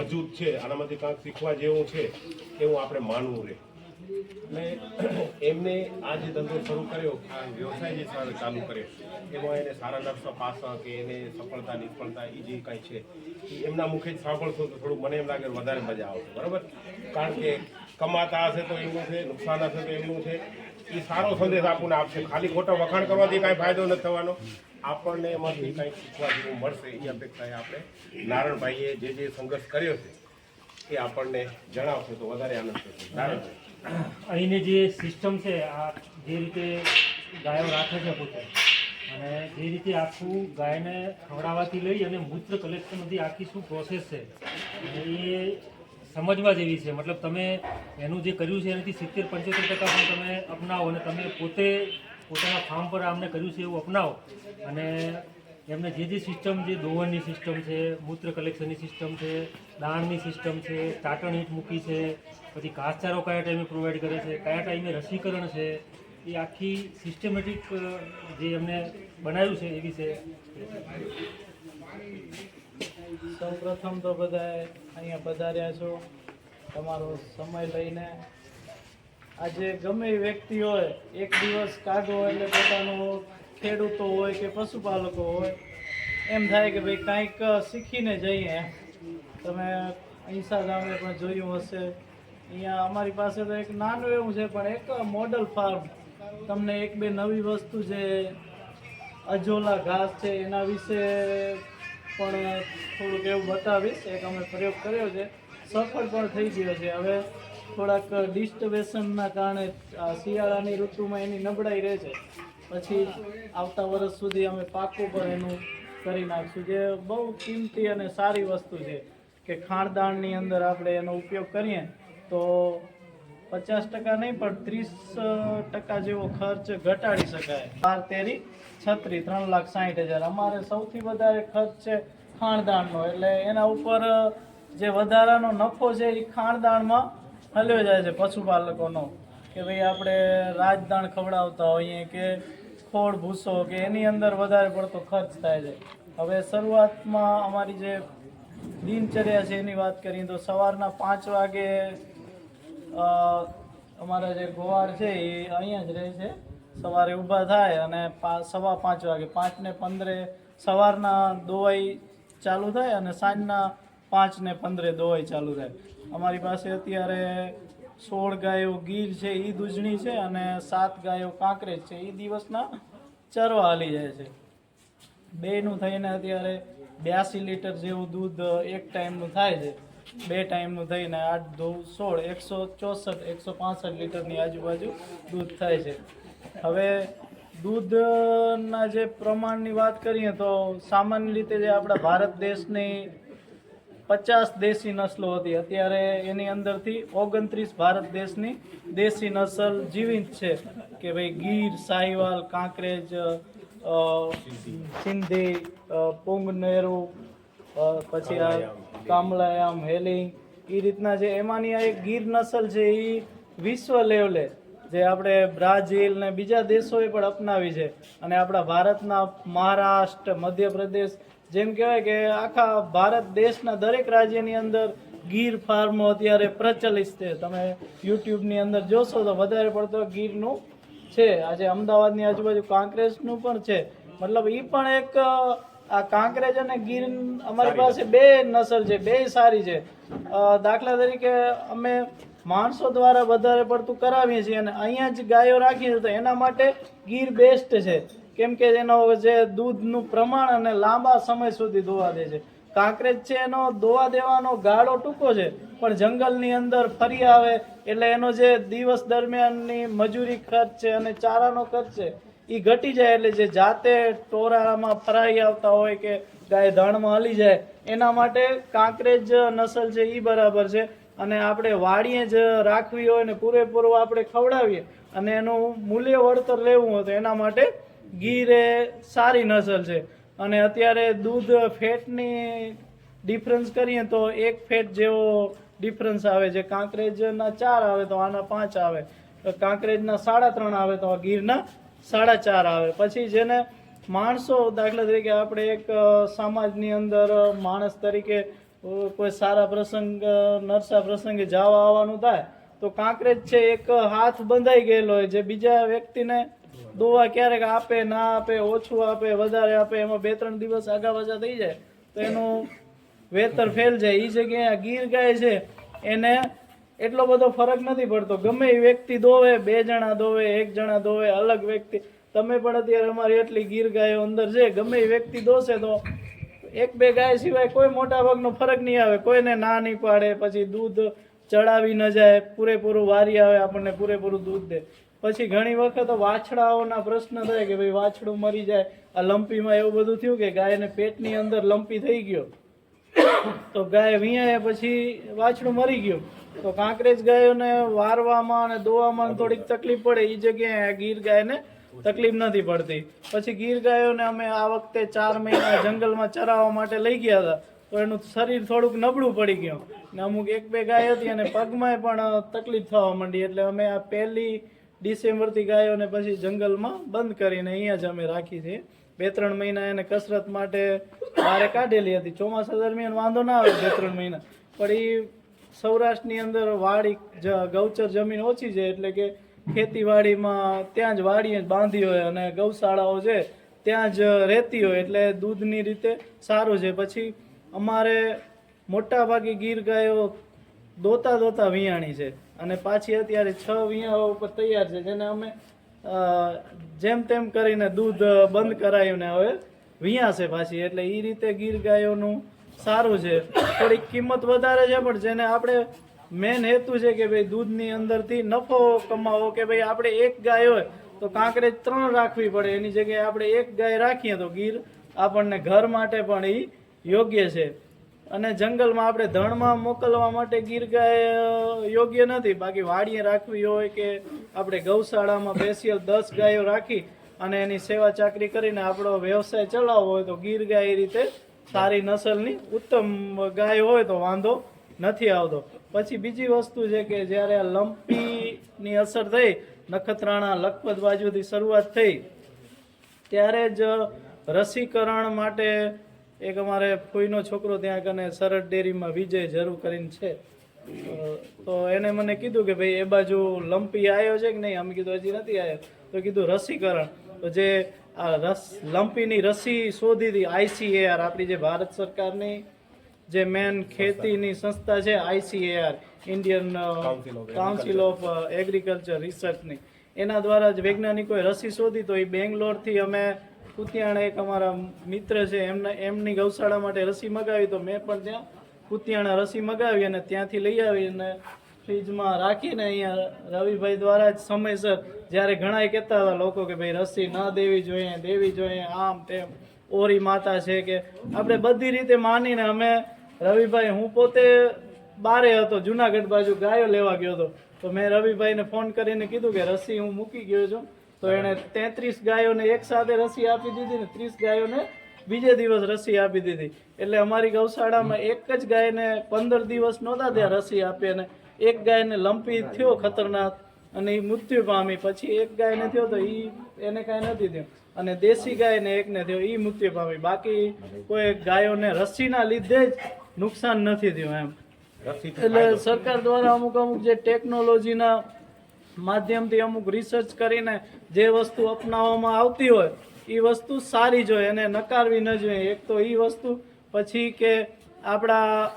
મજબૂત છે, આનામાંથી કાંઈક શીખવા જેવું છે એવું આપણે માનવું રહે. અને એમને આ જે ધંધો શરૂ કર્યો, આ વ્યવસાય જે ચાલુ કર્યો, એમાં એને સારા નરસા પાસા કે એને સફળતા નિષ્ફળતા એ જે કાંઈ છે એ એમના મુખે જ સાંભળશો તો થોડું મને એમ લાગે વધારે મજા આવશે. બરાબર? કારણ કે કમાતા હશે તો એમનું છે, નુકસાન હશે તો એમનું છે. એ સારો સંદેશ આપણને આપશે. ખાલી ખોટા વખાણ કરવાથી કાંઈ ફાયદો નથી થવાનો. આપણને એમાંથી કંઈક શીખવા જેવું મળશે એ અપેક્ષાએ આપણે નારણભાઈએ જે સંઘર્ષ કર્યો છે એ આપણને જણાવશે તો વધારે આનંદ થશે. નારણભાઈ, અહીંની જે સિસ્ટમ છે, આ જે રીતે ગાયો રાખે છે પોતે, અને જે રીતે આખું ગાયને ખવડાવવાથી લઈ અને મૂત્ર કલેક્શન સુધી આખી શું પ્રોસેસ છે એ સમજવા જેવી છે. મતલબ તમે એનું જે કર્યું છે એનાથી 70-75% પણ તમે અપનાવો અને તમે પોતે પોતાના ફાર્મ પર આમને કર્યું છે એવું અપનાવો. અને એમને જે સિસ્ટમ, જે દોવણની સિસ્ટમ છે, મૂત્ર કલેક્શનની સિસ્ટમ છે, દાણની સિસ્ટમ છે, ચાટણ હીટ મૂકી છે, પછી ઘાસચારો કયા ટાઈમે પ્રોવાઈડ કરે છે, કયા ટાઈમે રસીકરણ છે, એ આખી સિસ્ટમેટિક જે એમને બનાવ્યું છે એ વિશે. સૌ પ્રથમ તો બધા અહીંયા પધાર્યા છો, તમારો સમય લઈને. આજે ગમે એ વ્યક્તિ હોય, એક દિવસ કાઢો એટલે પોતાનો ખેડૂતો હોય કે પશુપાલકો હોય, એમ થાય કે ભાઈ કાંઈક શીખીને જઈએ. તમે અહીંસા ગામે પણ જોયું હશે, અહીંયા અમારી પાસે તો એક નાનું એવું છે પણ એક મોડલ ફાર્મ. તમને એક બે નવી વસ્તુ જે અજોલા ઘાસ છે એના વિશે પણ થોડુંક એવું બતાવીશ. એક અમે પ્રયોગ કર્યો છે, સફળ પણ થઈ ગયો છે. હવે થોડાક ડિસ્ટર્બેશનના કારણે શિયાળાની ઋતુમાં એની નબળાઈ રહે છે. પછી આવતા વર્ષ સુધી અમે પાકું પણ એનું કરી નાખશું. જે બહુ કિંમતી અને સારી વસ્તુ છે કે ખાણદાણની અંદર આપણે એનો ઉપયોગ કરીએ તો 50% નહીં પણ 30% જેવો ખર્ચ ઘટાડી શકાય. 12 તેરી 36 3,60,000. અમારે સૌથી વધારે ખર્ચ છે ખાણદાણનો, એટલે એના ઉપર જે વધારાનો નફો છે એ ખાણદાણમાં હલ્યો જાય છે પશુપાલકોનો. કે ભાઈ આપણે રાજદાણ ખવડાવતા હોઈએ કે ખોળ ભૂસો કે એની અંદર વધારે પડતો ખર્ચ થાય છે. હવે શરૂઆતમાં અમારી જે દિનચર્યા છે એની વાત કરીએ તો સવારના 5 વાગે અમારા જે ગોવાળ છે એ અહીંયા જ રહે છે. સવારે ઊભા થાય અને 5:15 વાગે 5:15 સવારના દોવાઈ ચાલુ થાય અને સાંજના 5:15 દોવાઈ ચાલુ થાય. અમારી પાસે અત્યારે 16 ગાયો ગીર છે એ દૂધણી છે અને 7 ગાયો કાંકરેજ છે એ દિવસના ચરવા હાલી જાય છે. બેનું થઈને અત્યારે 82 લીટર જેવું દૂધ એક ટાઈમનું થાય છે. 2 ટાઈમનું થઈને 8 2 16 164 165 લીટરની આજુબાજુ દૂધ થાય છે. હવે દૂધના જે પ્રમાણની વાત કરીએ તો સામાન્ય રીતે જે આપણા ભારત દેશની 50 દેશી નસલો હતી, અત્યારે એની અંદરથી 29 ભારત દેશની દેશી નસલ જીવિત છે. કે ભાઈ ગીર, સાહિવાલ, કાંકરેજ, સિંધી, પુંગનેરુ, પછી આ કામલાયામ, હેલિંગ, એ રીતના જે એમાંની આ એક ગીર નસલ છે એ વિશ્વ લેવલે જે આપણે બ્રાઝિલ ને બીજા દેશોએ પણ અપનાવી છે. અને આપણા ભારતના મહારાષ્ટ્ર, મધ્યપ્રદેશ, જેમ કહેવાય કે આખા ભારત દેશના દરેક રાજ્યની અંદર ગીર ફાર્મો અત્યારે પ્રચલિત છે. તમે યુટ્યુબની અંદર જોશો તો વધારે પડતો ગીરનું છે. આજે અમદાવાદની આજુબાજુ કાંકરેજનું પણ છે. મતલબ એ પણ એક આ કાંકરેજ અને ગીર અમારી પાસે બે નસલ છે, બે સારી છે. દાખલા તરીકે અમે માણસો દ્વારા વધારે પડતું કરાવીએ છીએ અને અહીંયા જ ગાયો રાખીએ તો એના માટે ગીર બેસ્ટ છે. કેમ કે એનો જે દૂધનું પ્રમાણ અને લાંબા સમય સુધી દોવા દે છે. કાંકરેજ છે એનો દોવા દેવાનો ગાળો ટૂંકો છે પણ જંગલની અંદર ફરી આવે એટલે એનો જે દિવસ દરમિયાનની મજૂરી ખર્ચ છે અને ચારાનો ખર્ચ છે એ ઘટી જાય. એટલે જે જાતે ટોરામાં ફરાઈ આવતા હોય કે ગાય ધણમાં હલી જાય એના માટે કાંકરેજ નસલ છે એ બરાબર છે. અને આપણે વાડીએ જ રાખવી હોય ને પૂરેપૂરું આપણે ખવડાવીએ અને એનું મૂલ્ય વળતર લેવું હોય તો એના માટે ગીર એ સારી નસલ છે. અને અત્યારે દૂધ ફેટની ડિફરન્સ કરીએ તો 1 ફેટ જેવો ડિફરન્સ આવે છે. કાંકરેજના 4 આવે તો આના 5 આવે, કાંકરેજના 3.5 આવે તો ગીરના 4.5 આવે. પછી જેને માણસો દાખલા તરીકે આપણે એક સમાજની અંદર માણસ તરીકે કોઈ સારા પ્રસંગ નરસા પ્રસંગે જવા આવવાનું થાય તો કાંકરેજ છે એક હાથ બંધાઈ ગયેલો હોય જે બીજા વ્યક્તિને દોવા ક્યારેક આપે ના આપે ઓછું આપે વધારે આપે એમાં 2-3 દિવસ આગા પાછા થઈ જાય તો એનું વેતર ફેલ જાય. એ જગ્યાએ ગીર ગાય છે એને એટલો બધો ફરક નથી પડતો. ગમે એ વ્યક્તિ દોવે, 2 જણા દોવે, 1 જણા દોવે, અલગ વ્યક્તિ. તમે પણ અત્યારે અમારી એટલી ગીર ગાયો અંદર છે, ગમે એ વ્યક્તિ દોશે તો 1-2 ગાય સિવાય કોઈ મોટા ભાગનો ફરક નહીં આવે. કોઈને ના નહીં પાડે, પછી દૂધ ચડાવી ન જાય, પૂરેપૂરું વારી આવે, આપણને પૂરેપૂરું દૂધ દે. પછી ઘણી વખત વાછડાઓના પ્રશ્ન થાય કે ભાઈ વાછડું મરી જાય. આ લંપીમાં એવું બધું થયું કે ગાયને પેટની અંદર લંપી થઈ ગયો તો ગાય વિયાય પછી વાછડું મરી ગયું. તો કાંકરેજ ગાયોને વારવામાં અને દોવામાં થોડીક તકલીફ પડે. એ જગ્યાએ ગીર ગાયને તકલીફ નથી પડતી. પછી ગીર ગાયોને અમે આ વખતે 4 મહિના જંગલમાં ચરાવવા માટે લઈ ગયા હતા તો એનું શરીર થોડુંક નબળું પડી ગયું ને અમુક 1-2 ગાય હતી અને પગમાં પણ તકલીફ થવા માંડી. એટલે અમે આ 1 ડિસેમ્બરથી ગાયોને પછી જંગલમાં બંધ કરીને અહીંયા જ અમે રાખી છે. 2-3 મહિના એને કસરત માટે બહાર કાઢેલી હતી. ચોમાસા દરમિયાન વાંધો ના આવે 2-3 મહિના, પણ એ સૌરાષ્ટ્રની અંદર વાડી ગૌચર જમીન ઓછી છે એટલે કે ખેતીવાડીમાં ત્યાં જ વાડીએ જ બાંધી હોય અને ગૌશાળાઓ છે ત્યાં જ રહેતી હોય એટલે દૂધની રીતે સારું છે. પછી અમારે મોટા ભાગે ગીર ગાયો દોતા વિયાણી છે અને પાછી અત્યારે 6 વિયાઓ ઉપર તૈયાર છે જેને અમે જેમ તેમ કરીને દૂધ બંધ કરાવીને હવે વિયાશે પાછી. એટલે એ રીતે ગીર ગાયોનું સારું છે. થોડીક કિંમત વધારે છે પણ જેને આપણે મેન હેતુ છે કે ભાઈ દૂધની અંદરથી નફો કમાવો કે ભાઈ આપણે 1 ગાય હોય તો કાંકરેજ 3 રાખવી પડે એની જગ્યાએ આપણે 1 ગાય રાખીએ તો ગીર આપણને ઘર માટે પણ એ યોગ્ય છે. અને જંગલમાં આપણે ધણમાં મોકલવા માટે ગીર ગાય યોગ્ય નથી. બાકી વાડીએ રાખવી હોય કે આપણે ગૌશાળામાં સ્પેશિયલ 10 ગાયો રાખી અને એની સેવા ચાકરી કરીને આપણો વ્યવસાય ચલાવવો હોય તો ગીર ગાય એ રીતે સારી નસલની ઉત્તમ ગાય હોય તો વાંધો નથી આવતો. પછી બીજી વસ્તુ છે કે જ્યારે આ લંપીની અસર થઈ, નખત્રાણા લખપત બાજુથી શરૂઆત થઈ ત્યારે જ રસીકરણ માટે એક અમારે ફોઈનો છોકરો ત્યાં કને સરળ ડેરીમાં વિજય જરૂર કરીને છે તો એને મને કીધું કે ભાઈ એ બાજુ લંપી આવ્યો છે કે નહીં. અમે કીધું હજી નથી આવ્યો. તો કીધું રસીકરણ. તો જે આ લંપીની રસી શોધી હતી ICAR, આપણી જે ભારત સરકારની જે મેન ખેતીની સંસ્થા છે ICAR, Indian council of agriculture રિસર્ચની, એના દ્વારા જ વૈજ્ઞાનિકોએ રસી શોધી. તો એ બેંગ્લોરથી અમે કુતિયાણા એક અમારા મિત્ર છે એમની ગૌશાળા માટે રસી મગાવી. તો મેં પણ ત્યાં કુતિયાણા રસી મગાવી અને ત્યાંથી લઈ આવી અને ફ્રીજમાં રાખીને અહીંયા રવિભાઈ દ્વારા જ સમયસર, જ્યારે ઘણા કહેતા હતા લોકો કે ભાઈ રસી ન દેવી જોઈએ આમ તેમ, ઓરી માતા છે કે આપણે બધી રીતે માનીને અમે રવિભાઈ, હું પોતે બારે હતો જુનાગઢ બાજુ ગાયો લેવા ગયો હતો તો મેં રવિભાઈને ફોન કરીને કીધું કે રસી હું મૂકી ગયો છું. તો એણે 33 ગાયોને એક સાથે રસી આપી દીધી ને 30 ગાયોને બીજે દિવસ રસી આપી દીધી. એટલે અમારી ગૌશાળામાં એક જ ગાયને 15 દિવસ નહોતા ત્યાં રસી આપી અને એક ગાયને લંપી થયો ખતરનાક અને એ મૃત્યુ પામી. પછી એક ગાયને થયો તો એને કાંઈ નથી થયું અને દેશી ગાયને એકને થયો એ મૃત્યુ પામી. બાકી કોઈ ગાયોને રસીના લીધે જ નુકસાન નથી થયું એમ. એટલે સરકાર દ્વારા અમુક જે ટેકનોલોજીના માધ્યમથી અમુક રિસર્ચ કરીને જે વસ્તુ અપનાવવામાં આવતી હોય એ વસ્તુ સારી જોઈએ અને નકારવી ન જોઈએ. એક તો એ વસ્તુ, પછી કે આપણા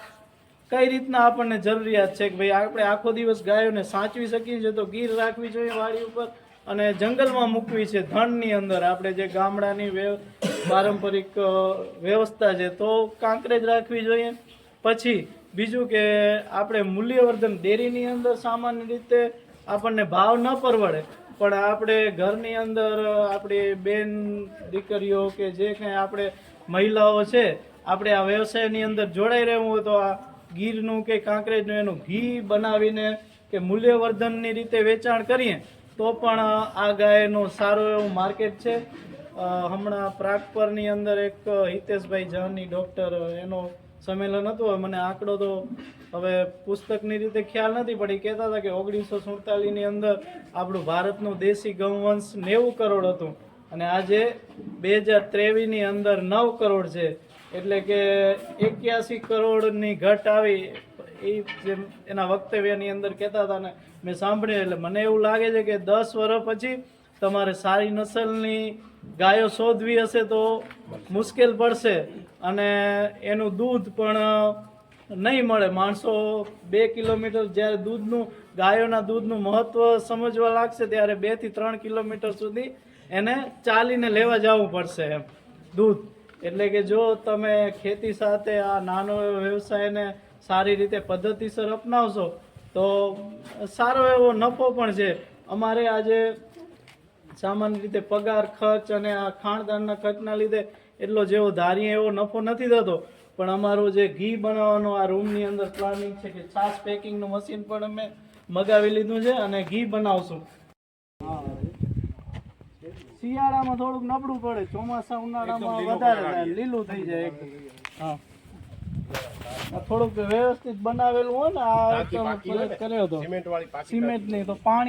કઈ રીતના આપણને જરૂરિયાત છે કે ભાઈ આપણે આખો દિવસ ગાયોને સાચવી શકીએ છીએ તો ગીર રાખવી જોઈએ વાડી ઉપર અને જંગલમાં મૂકવી છે ધણની અંદર આપણે જે ગામડાની પારંપરિક વ્યવસ્થા છે તો કાંકરેજ રાખવી જોઈએ. પછી બીજું કે આપણે મૂલ્યવર્ધન ડેરીની અંદર સામાન્ય રીતે આપણને ભાવ ન પરવડે પણ આપણે ઘરની અંદર આપણી બેન દીકરીઓ કે જે કંઈ આપણે મહિલાઓ છે આપણે આ વ્યવસાયની અંદર જોડાઈ રહેવું હોય તો આ ગીરનું કે કાંકરેજનું એનું ઘી બનાવીને કે મૂલ્યવર્ધનની રીતે વેચાણ કરીએ તો પણ આ ગાયનું સારું એવું માર્કેટ છે. હમણાં પ્રાગપરની અંદર એક હિતેશભાઈ જાની ડૉક્ટર એનો સંમેલન હતું. મને આંકડો તો હવે પુસ્તકની રીતે ખ્યાલ નથી પણ એ કહેતા હતા કે 1947ની અંદર આપણું ભારતનું દેશી ગૌવંશ 90 કરોડ હતું અને આજે 2023ની અંદર 9 કરોડ છે. એટલે કે 81 કરોડની ઘટ આવી એ જેમ એના વક્તવ્યની અંદર કહેતા હતા ને મેં સાંભળ્યું, એટલે મને એવું લાગે છે કે 10 વર્ષ પછી તમારે સારી નસલની ગાયો શોધવી હશે તો મુશ્કેલ પડશે અને એનું દૂધ પણ નહીં મળે. માણસો 2 કિલોમીટર જ્યારે દૂધનું ગાયોના દૂધનું મહત્વ સમજવા લાગશે ત્યારે 2 થી 3 કિલોમીટર સુધી એને ચાલીને લેવા જવું પડશે એમ દૂધ. એટલે કે જો તમે ખેતી સાથે આ નાનો એવો વ્યવસાયને સારી રીતે પદ્ધતિસર અપનાવશો તો સારો એવો નફો પણ છે. અમારે આજે સામાન્ય રીતે પગાર ખર્ચ અને આ ખાણદાનના ખર્ચના લીધે એટલો જેવો ધારીએ એવો નફો નથી થતો, પણ અમારું જે ઘી બનાવવાનો આ રૂમની અંદર પ્લાનિંગ છે કે છાશ પેકિંગનું મશીન પણ અમે મગાવી લીધું છે અને ઘી બનાવશું. શિયાળામાં થોડુંક નબળું પડે, ચોમાસા ઉનાળામાં વધારે થાય, લીલું થઈ જાય એકદમ. હા, આ થોડુંક વ્યવસ્થિત બનાવેલું હોય ને આ કર્યો હતો સિમેન્ટ વાળી પાકી સિમેન્ટ નહીં તો પાણી